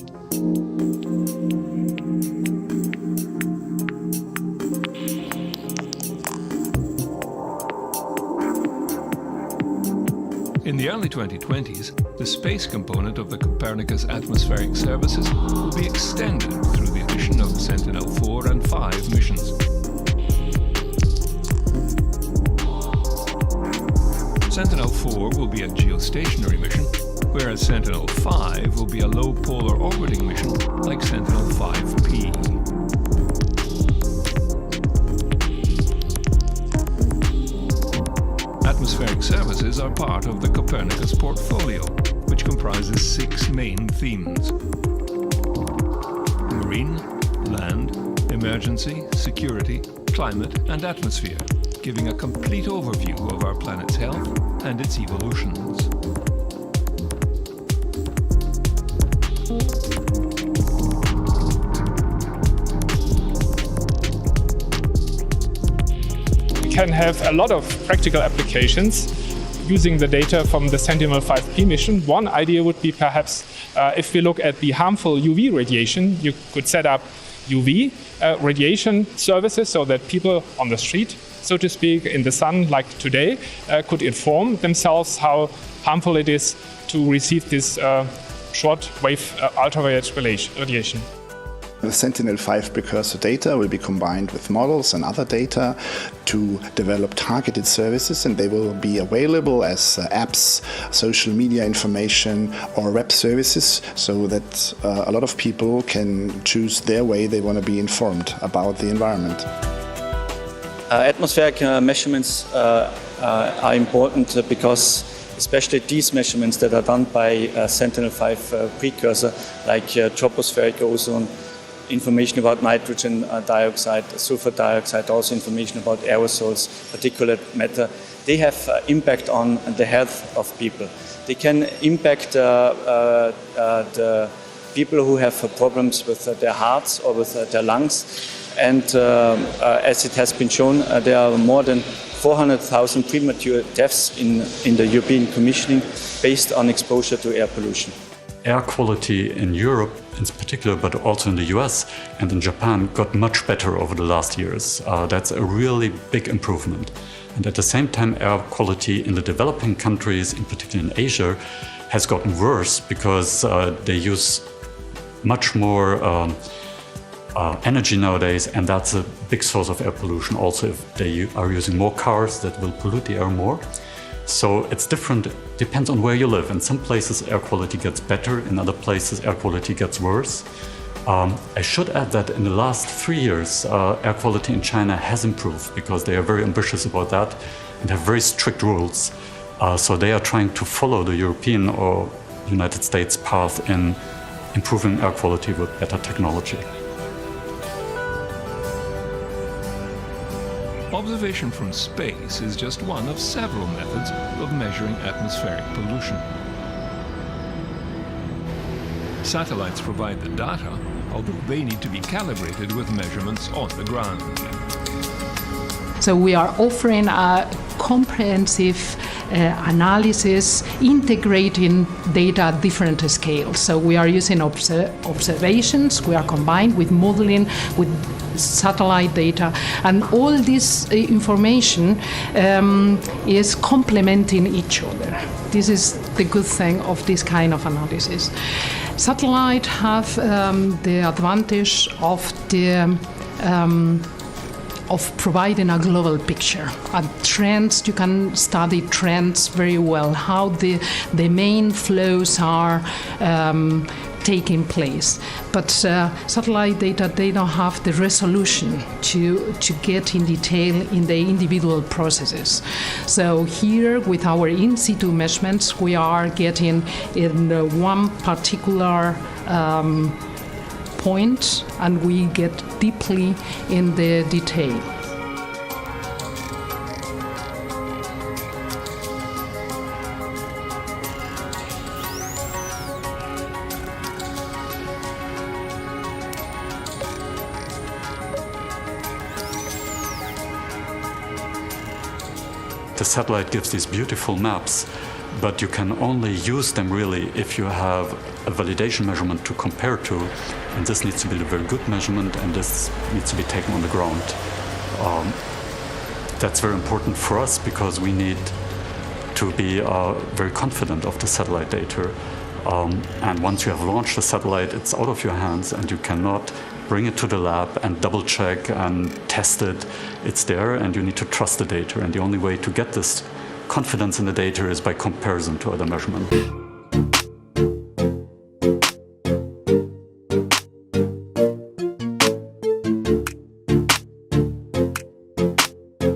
In the early 2020s, the space component of the Copernicus atmospheric services will be extended through the addition of Sentinel-4 and 5 missions. Sentinel-4 will be a geostationary mission, whereas Sentinel-5 will be a low polar orbiting mission like Sentinel-5P. Atmospheric services are part of the Copernicus portfolio, which comprises 6 main themes: marine, land, emergency, security, climate and atmosphere, giving a complete overview of our planet's health and its evolutions. Can have a lot of practical applications using the data from the Sentinel-5P mission. One idea would be perhaps if we look at the harmful UV radiation, you could set up UV radiation services so that people on the street, so to speak, in the sun like today, could inform themselves how harmful it is to receive this short-wave ultraviolet radiation. The Sentinel-5 precursor data will be combined with models and other data to develop targeted services, and they will be available as apps, social media information or web services, so that a lot of people can choose their way they want to be informed about the environment. Atmospheric measurements are important because especially these measurements that are done by Sentinel-5 precursor, like tropospheric ozone, information about nitrogen dioxide, sulfur dioxide, also information about aerosols, particulate matter, they have impact on the health of people. They can impact the people who have problems with their hearts or with their lungs. And as it has been shown, there are more than 400,000 premature deaths in the European Commissioning based on exposure to air pollution. Air quality in Europe in particular, but also in the US and in Japan, got much better over the last years. That's a really big improvement. And at the same time, air quality in the developing countries, in particular in Asia, has gotten worse because they use much more energy nowadays, and that's a big source of air pollution. Also, if they are using more cars, that will pollute the air more. So it's different, depends on where you live. In some places air quality gets better, in other places air quality gets worse. I should add that in the last 3 years air quality in China has improved because they are very ambitious about that and have very strict rules. So they are trying to follow the European or United States path in improving air quality with better technology. Observation from space is just one of several methods of measuring atmospheric pollution. Satellites provide the data, although they need to be calibrated with measurements on the ground. So we are offering a comprehensive analysis, integrating data at different scales. So we are using observations, we are combined with modeling, with satellite data, and all this information is complementing each other. This is the good thing of this kind of analysis. Satellite have the advantage of providing a global picture. Trends, you can study trends very well, how the main flows are taking place. But satellite data, they don't have the resolution to get in detail in the individual processes. So here, with our in situ measurements, we are getting in one particular point, and we get deeply in the detail. The satellite gives these beautiful maps but you can only use them really if you have a validation measurement to compare to, and this needs to be a very good measurement, and this needs to be taken on the ground. That's very important for us because we need to be very confident of the satellite data. And once you have launched the satellite, it's out of your hands and you cannot bring it to the lab and double check and test it. It's there and you need to trust the data. And the only way to get this confidence in the data is by comparison to other measurements.